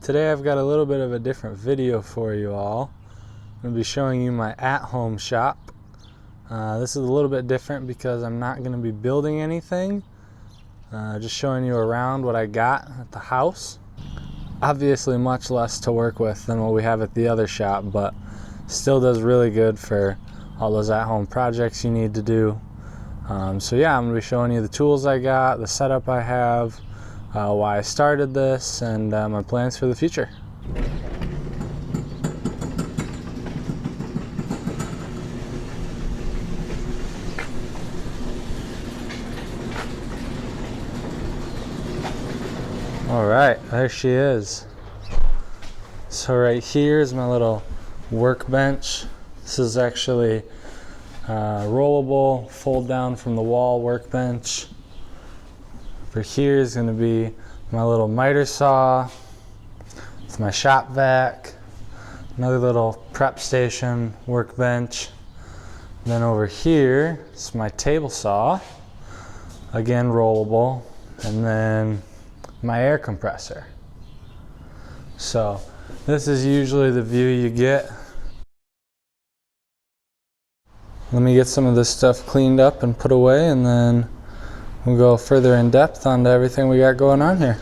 Today I've got a little bit of a different video for you all. I'm going to be showing you my at-home shop. This is a little bit different because I'm not going to be building anything. Just showing you around what I got at the house. Obviously much less to work with than what we have at the other shop, but still does really good for all those at-home projects you need to do. So yeah, I'm going to be showing you the tools I got, the setup I have, why I started this, and my plans for the future. All right, there she is. So right here is my little workbench. This is actually rollable, fold down from the wall workbench. Over here is going to be my little miter saw. It's my shop vac. Another little prep station workbench. Then over here is my table saw. Again, rollable. And then my air compressor. So this is usually the view you get. Let me get some of this stuff cleaned up and put away, and then we'll go further in depth onto everything we got going on here.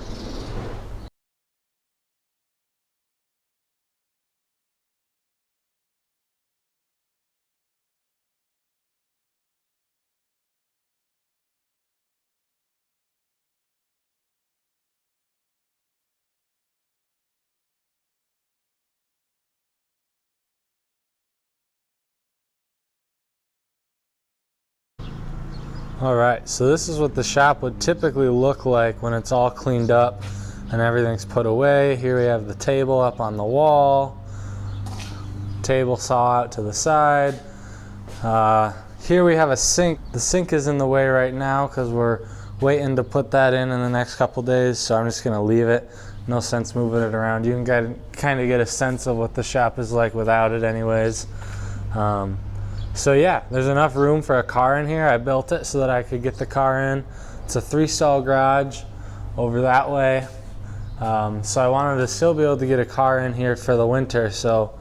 Alright, so this is what the shop would typically look like when it's all cleaned up and everything's put away. Here we have the table up on the wall, table saw out to the side. Here we have a sink. The sink is in the way right now because we're waiting to put that in the next couple days, so I'm just going to leave it. No sense moving it around. You can kind of get a sense of what the shop is like without it anyways. So yeah, there's enough room for a car in here. I built it so that I could get the car in. It's a 3-stall garage over that way. So I wanted to still be able to get a car in here for the winter, so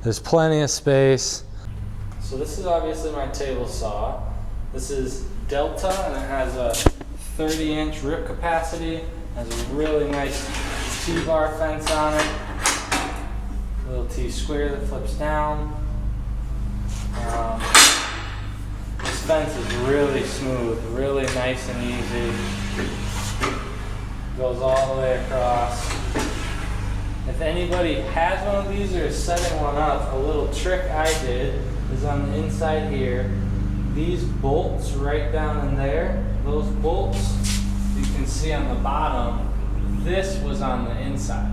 there's plenty of space. So this is obviously my table saw. This is Delta, and it has a 30-inch rip capacity. It has a really nice T-bar fence on it. A little T-square that flips down. This fence is really smooth, really nice and easy. Goes all the way across. If anybody has one of these or is setting one up, a little trick I did is on the inside here. These bolts right down in there, those bolts you can see on the bottom, this was on the inside.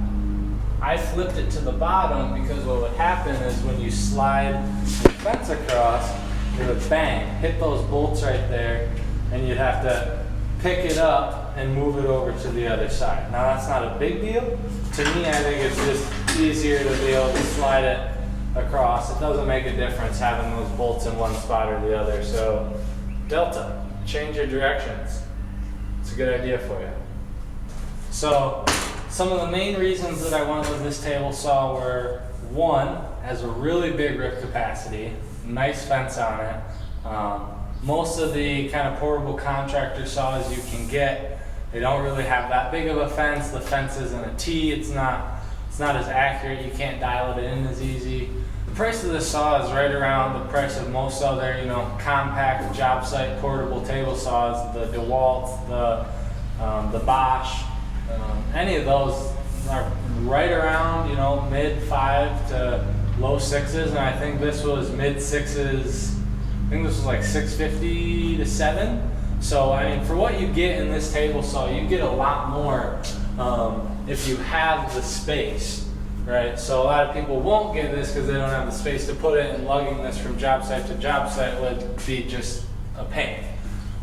I flipped it to the bottom because what would happen is when you slide the fence across, it would bang, hit those bolts right there, and you'd have to pick it up and move it over to the other side. Now that's not a big deal. To me, I think it's just easier to be able to slide it across. It doesn't make a difference having those bolts in one spot or the other. So Delta, change your directions. It's a good idea for you. So some of the main reasons that I went with this table saw were, one, has a really big rip capacity, nice fence on it. Most of the kind of portable contractor saws you can get, they don't really have that big of a fence. The fence isn't a T, it's not as accurate, you can't dial it in as easy. The price of this saw is right around the price of most other, compact job site portable table saws, the DeWalt, the Bosch. Any of those are right around, mid 5 to low 6s, and I think this was mid 6s. I think this was like 650 to 7. So I mean, for what you get in this table saw, you get a lot more if you have the space, right? So a lot of people won't get this because they don't have the space to put it, and lugging this from job site to job site would be just a pain.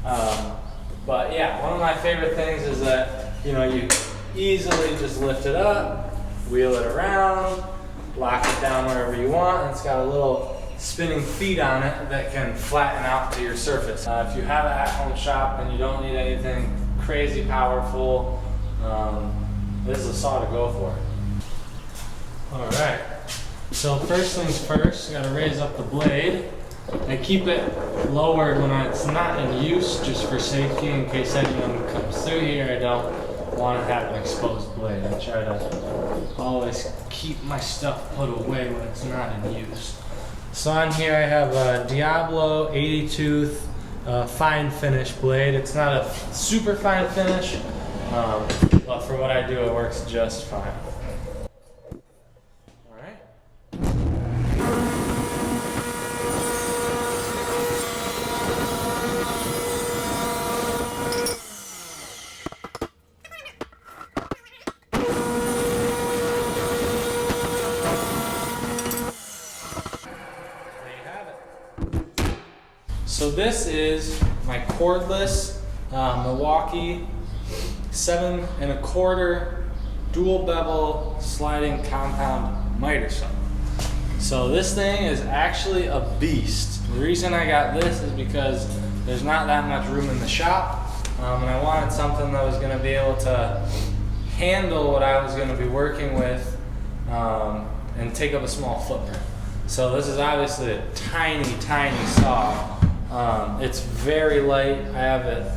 But yeah, one of my favorite things is that you easily just lift it up, wheel it around, lock it down wherever you want, and it's got a little spinning feet on it that can flatten out to your surface. If you have an at-home shop and you don't need anything crazy powerful, this is a saw to go for. Alright, so first things first, gotta raise up the blade. I keep it lowered when it's not in use, just for safety, in case anyone comes through here. I don't want to have an exposed blade. I try to always keep my stuff put away when it's not in use. So on here I have a Diablo 80 tooth fine finish blade. It's not a super fine finish, but for what I do it works just fine. So this is my cordless Milwaukee 7 1/4 dual bevel sliding compound miter saw. So this thing is actually a beast. The reason I got this is because there's not that much room in the shop, and I wanted something that was going to be able to handle what I was going to be working with and take up a small footprint. So this is obviously a tiny, tiny saw. It's very light. I have it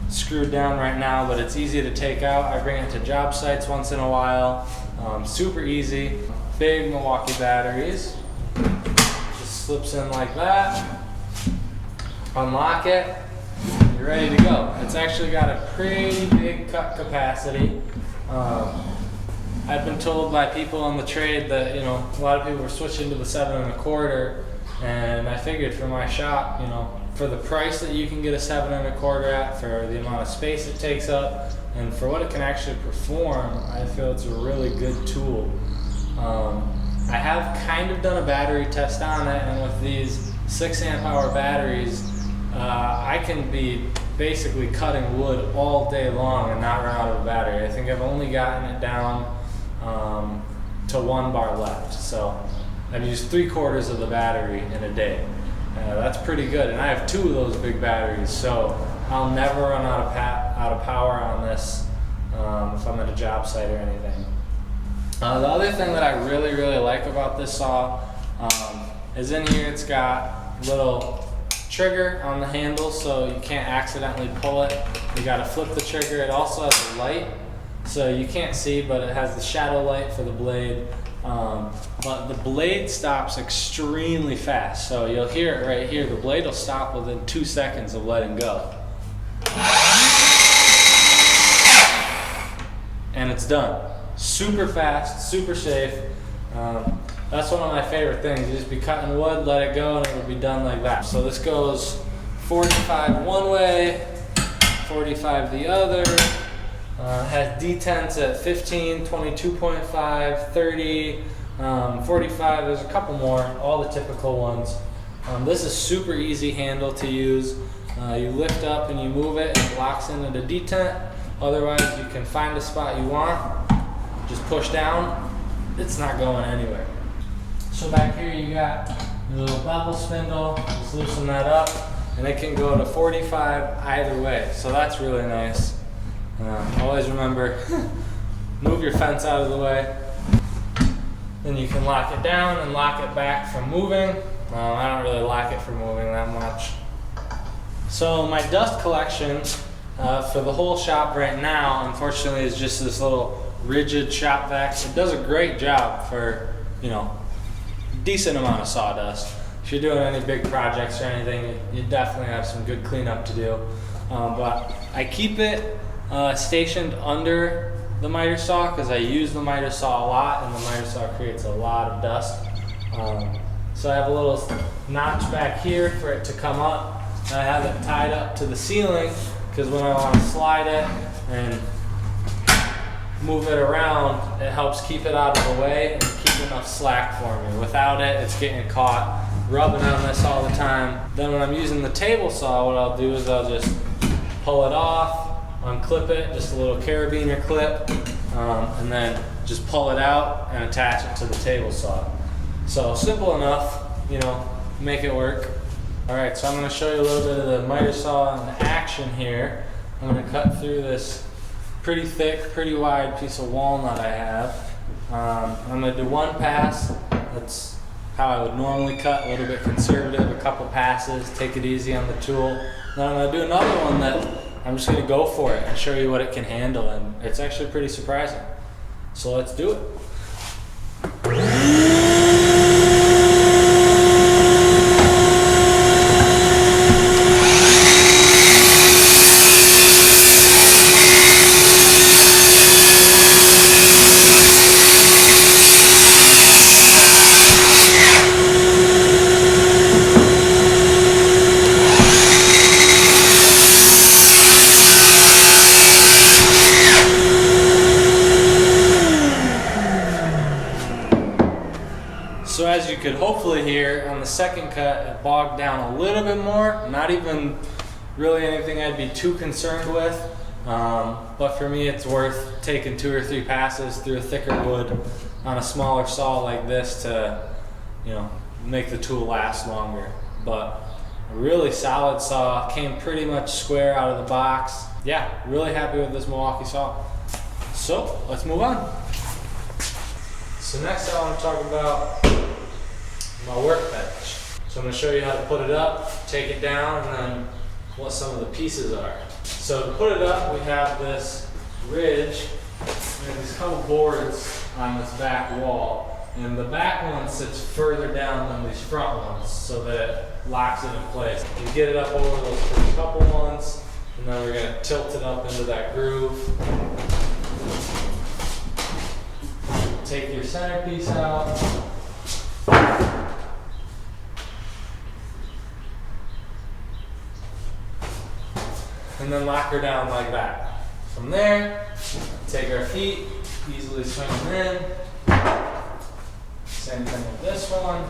screwed down right now, but it's easy to take out. I bring it to job sites once in a while. Super easy. Big Milwaukee batteries. Just slips in like that. Unlock it. You're ready to go. It's actually got a pretty big cut capacity. I've been told by people in the trade that, you know, a lot of people were switching to the 7 1/4, and I figured for my shop, you know, for the price that you can get a 7 1/4 at, for the amount of space it takes up, and for what it can actually perform, I feel it's a really good tool. I have kind of done a battery test on it, and with these 6 amp hour batteries, I can be basically cutting wood all day long and not run out of a battery. I think I've only gotten it down to 1 bar left, so I've used 3/4 of the battery in a day. That's pretty good, and I have 2 of those big batteries, so I'll never run out of power on this if I'm at a job site or anything. The other thing that I really, really like about this saw is in here it's got a little trigger on the handle, so you can't accidentally pull it. You got to flip the trigger. It also has a light, so you can't see, but it has the shadow light for the blade. But the blade stops extremely fast, so you'll hear it right here. The blade will stop within 2 seconds of letting go. And it's done. Super fast, super safe. That's one of my favorite things. You just be cutting wood, let it go, and it will be done like that. So this goes 45 one way, 45 the other. Has detents at 15, 22.5, 30, 45. There's a couple more, all the typical ones. This is super easy handle to use. You lift up and you move it, and it locks into the detent. Otherwise, you can find a spot you want, just push down. It's not going anywhere. So back here you got your little bevel spindle. Just loosen that up, and it can go to 45 either way. So that's really nice. Always remember, move your fence out of the way. Then you can lock it down and lock it back from moving. I don't really lock it from moving that much. So my dust collection for the whole shop right now, unfortunately, is just this little rigid shop vac. It does a great job for, you know, decent amount of sawdust. If you're doing any big projects or anything, you definitely have some good cleanup to do. But I keep it stationed under the miter saw because I use the miter saw a lot, and the miter saw creates a lot of dust. So I have a little notch back here for it to come up, and I have it tied up to the ceiling because when I want to slide it and move it around, it helps keep it out of the way and keep enough slack for me. Without it, it's getting caught rubbing on this all the time. Then when I'm using the table saw, what I'll do is I'll just pull it off, unclip it, just a little carabiner clip, and then just pull it out and attach it to the table saw. So simple enough, you know, make it work. All right, so I'm going to show you a little bit of the miter saw in action here. I'm going to cut through this pretty thick, pretty wide piece of walnut I have. I'm gonna do one pass. That's how I would normally cut, a little bit conservative, a couple passes, take it easy on the tool. Then I'm gonna do another one that I'm just gonna go for it and show you what it can handle, and it's actually pretty surprising. So let's do it. So as you could hopefully hear, on the second cut, it bogged down a little bit more. Not even really anything I'd be too concerned with. But for me, it's worth taking 2 or 3 passes through a thicker wood on a smaller saw like this to, make the tool last longer. But a really solid saw, came pretty much square out of the box. Yeah, really happy with this Milwaukee saw. So let's move on. So next I want to talk about my workbench. So I'm going to show you how to put it up, take it down, and then what some of the pieces are. So to put it up, we have this ridge, and these couple boards on this back wall. And the back one sits further down than these front ones so that it locks it in place. You get it up over those first couple ones, and then we're going to tilt it up into that groove. Take your centerpiece out. And then lock her down like that. From there, take our feet, easily swing them in. Same thing with this one.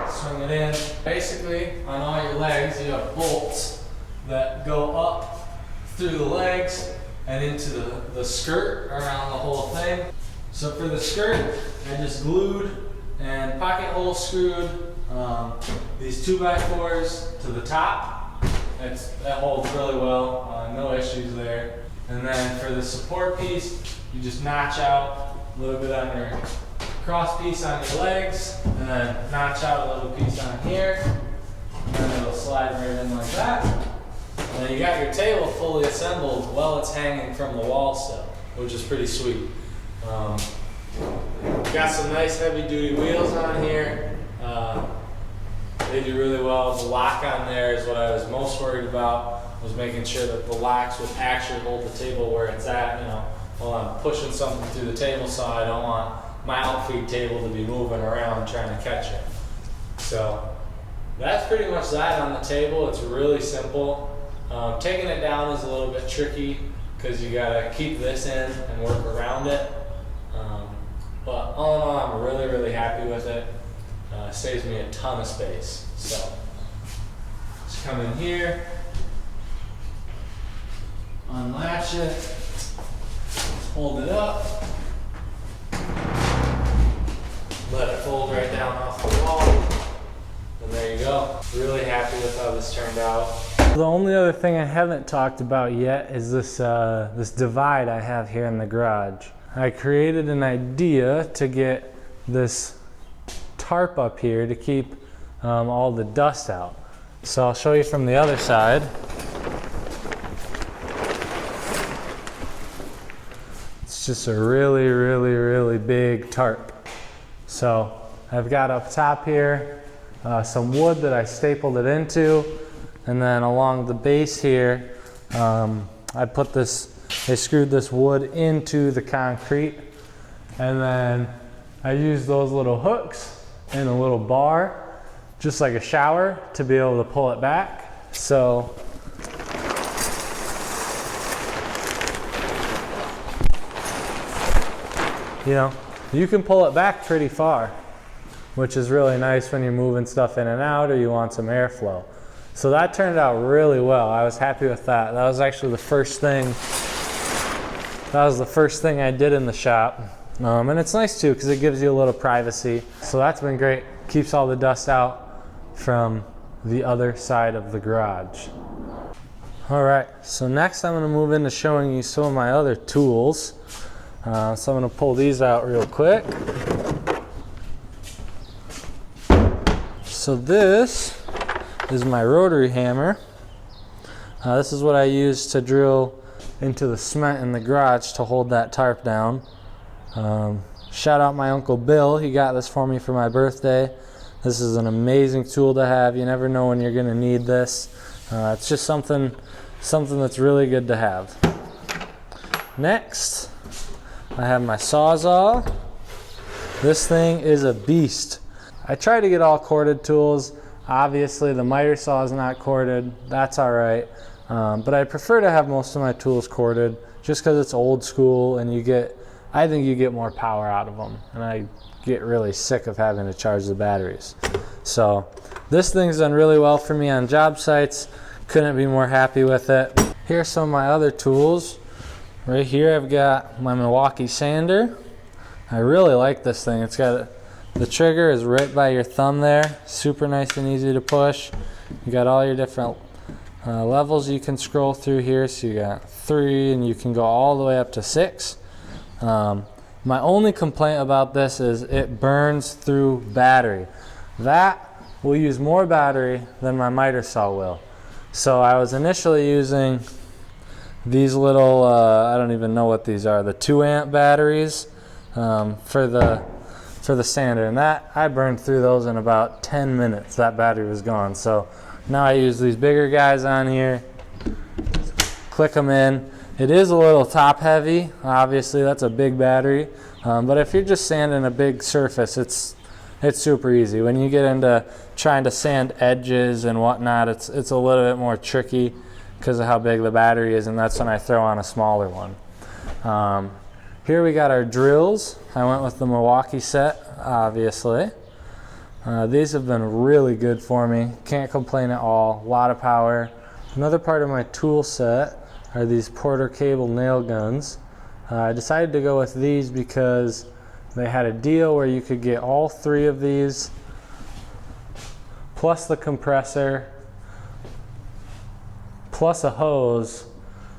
Swing it in. Basically, on all your legs, you have bolts that go up through the legs and into the skirt around the whole thing. So for the skirt, I just glued and pocket hole screwed these 2x4s to the top. That holds really well, no issues there. And then for the support piece, you just notch out a little bit on your cross piece on your legs, and then notch out a little piece on here, and then it'll slide right in like that. And then you got your table fully assembled while it's hanging from the wall still, which is pretty sweet. Got some nice heavy duty wheels on here. They do really well. The lock on there is what I was most worried about, was making sure that the locks would actually hold the table where it's at, while I'm pushing something through the table saw. I don't want my outfeed table to be moving around trying to catch it. So that's pretty much that on the table. It's really simple. Taking it down is a little bit tricky because you gotta keep this in and work around it. But all in all, I'm really, really happy with it. Saves me a ton of space. So just come in here, unlatch it, hold it up, let it fold right down off the wall, and there you go. Really happy with how this turned out. The only other thing I haven't talked about yet is this divide I have here in the garage. I created an idea to get this tarp up here to keep all the dust out. So I'll show you from the other side. It's just a really, really, really big tarp. So I've got up top here some wood that I stapled it into, and then along the base here I screwed this wood into the concrete, and then I used those little hooks and a little bar, just like a shower, to be able to pull it back. So you can pull it back pretty far, which is really nice when you're moving stuff in and out or you want some airflow. So that turned out really well. I was happy with that. That was actually the first thing I did in the shop. And it's nice too because it gives you a little privacy. So that's been great. Keeps all the dust out from the other side of the garage. All right, so next I'm going to move into showing you some of my other tools. So I'm going to pull these out real quick. So this is my rotary hammer. This is what I use to drill into the cement in the garage to hold that tarp down. Shout out my Uncle Bill, he got this for me for my birthday. This is an amazing tool to have. You never know when you're going to need this. It's just something that's really good to have. Next, I have my Sawzall. This thing is a beast. I try to get all corded tools. Obviously the miter saw is not corded, that's alright. But I prefer to have most of my tools corded just because it's old school and I think you get more power out of them. And I get really sick of having to charge the batteries. So this thing's done really well for me on job sites. Couldn't be more happy with it. Here's some of my other tools. Right here I've got my Milwaukee sander. I really like this thing. It's got the trigger is right by your thumb there. Super nice and easy to push. You got all your different levels you can scroll through here. So you got 3 and you can go all the way up to 6. My only complaint about this is it burns through battery. That will use more battery than my miter saw will. So I was initially using these little, I don't even know what these are, the 2 amp batteries for the sander, and that I burned through those in about 10 minutes. That battery was gone. So now I use these bigger guys on here, click them in. It is a little top heavy, obviously that's a big battery, but if you're just sanding a big surface, it's super easy. When you get into trying to sand edges and whatnot, it's a little bit more tricky because of how big the battery is, and that's when I throw on a smaller one. Here we got our drills. I went with the Milwaukee set, obviously. These have been really good for me. Can't complain at all. A lot of power. Another part of my tool set are these Porter cable nail guns. I decided to go with these because they had a deal where you could get all 3 of these plus the compressor plus a hose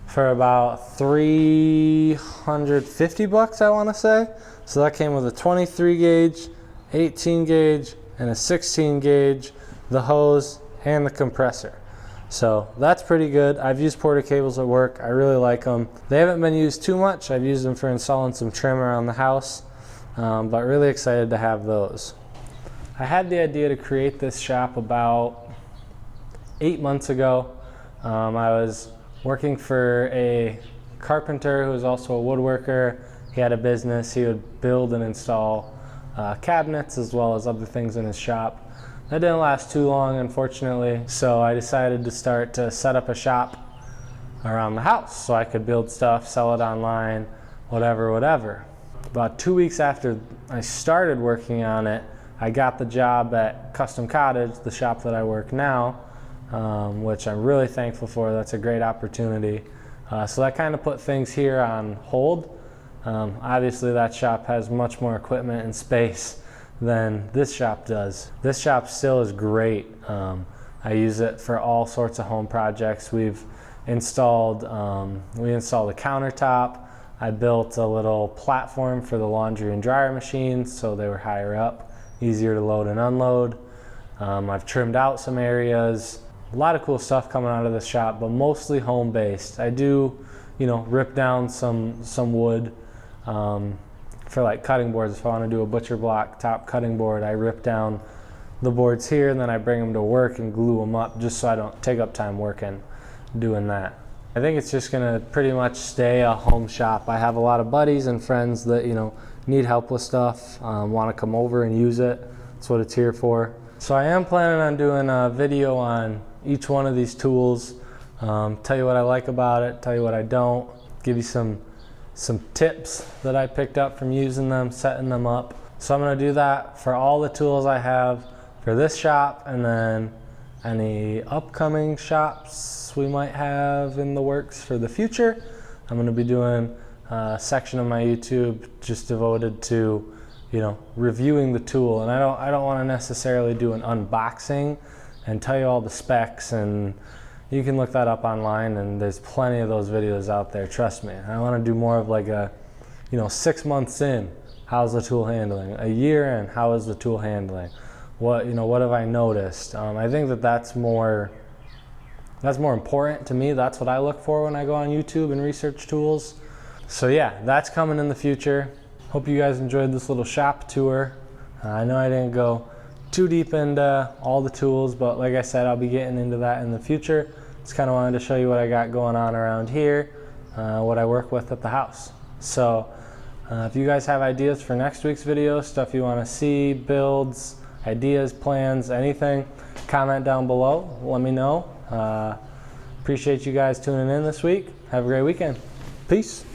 for about $350, I want to say. So that came with a 23 gauge, 18 gauge, and a 16 gauge, the hose and the compressor. So that's pretty good. I've used Porter cables at work. I really like them. They haven't been used too much. I've used them for installing some trim around the house, but really excited to have those. I had the idea to create this shop about 8 months ago. I was working for a carpenter who was also a woodworker. He had a business. He would build and install cabinets as well as other things in his shop. That didn't last too long, unfortunately, so I decided to start to set up a shop around the house so I could build stuff, sell it online, whatever. About 2 weeks after I started working on it, I got the job at Custom Cottage, the shop that I work now, which I'm really thankful for. That's a great opportunity. So that kind of put things here on hold. Obviously that shop has much more equipment and space than this shop does. This shop still is great. I use it for all sorts of home projects. We installed a countertop. I built a little platform for the laundry and dryer machines so they were higher up, easier to load and unload. I've trimmed out some areas. A lot of cool stuff coming out of this shop, but mostly home-based. I do, rip down some wood for like cutting boards. If I want to do a butcher block top cutting board, I rip down the boards here and then I bring them to work and glue them up just so I don't take up time working doing that. I think it's just gonna pretty much stay a home shop. I have a lot of buddies and friends that need help with stuff, want to come over and use it. That's what it's here for. So I am planning on doing a video on each one of these tools, tell you what I like about it, tell you what I don't, give you some tips that I picked up from using them, setting them up. So I'm going to do that for all the tools I have for this shop, and then any upcoming shops we might have in the works for the future. I'm going to be doing a section of my YouTube just devoted to reviewing the tool, and I don't want to necessarily do an unboxing and tell you all the specs, and you can look that up online and there's plenty of those videos out there, trust me. I want to do more of like a 6 months in, how's the tool handling? A year in, how is the tool handling? What have I noticed? I think that's more important to me. That's what I look for when I go on YouTube and research tools. So yeah, that's coming in the future. Hope you guys enjoyed this little shop tour. I know I didn't go too deep into all the tools, but like I said, I'll be getting into that in the future. Just kind of wanted to show you what I got going on around here, what I work with at the house. So if you guys have ideas for next week's video, stuff you want to see, builds, ideas, plans, anything, comment down below. Let me know. Appreciate you guys tuning in this week. Have a great weekend. Peace.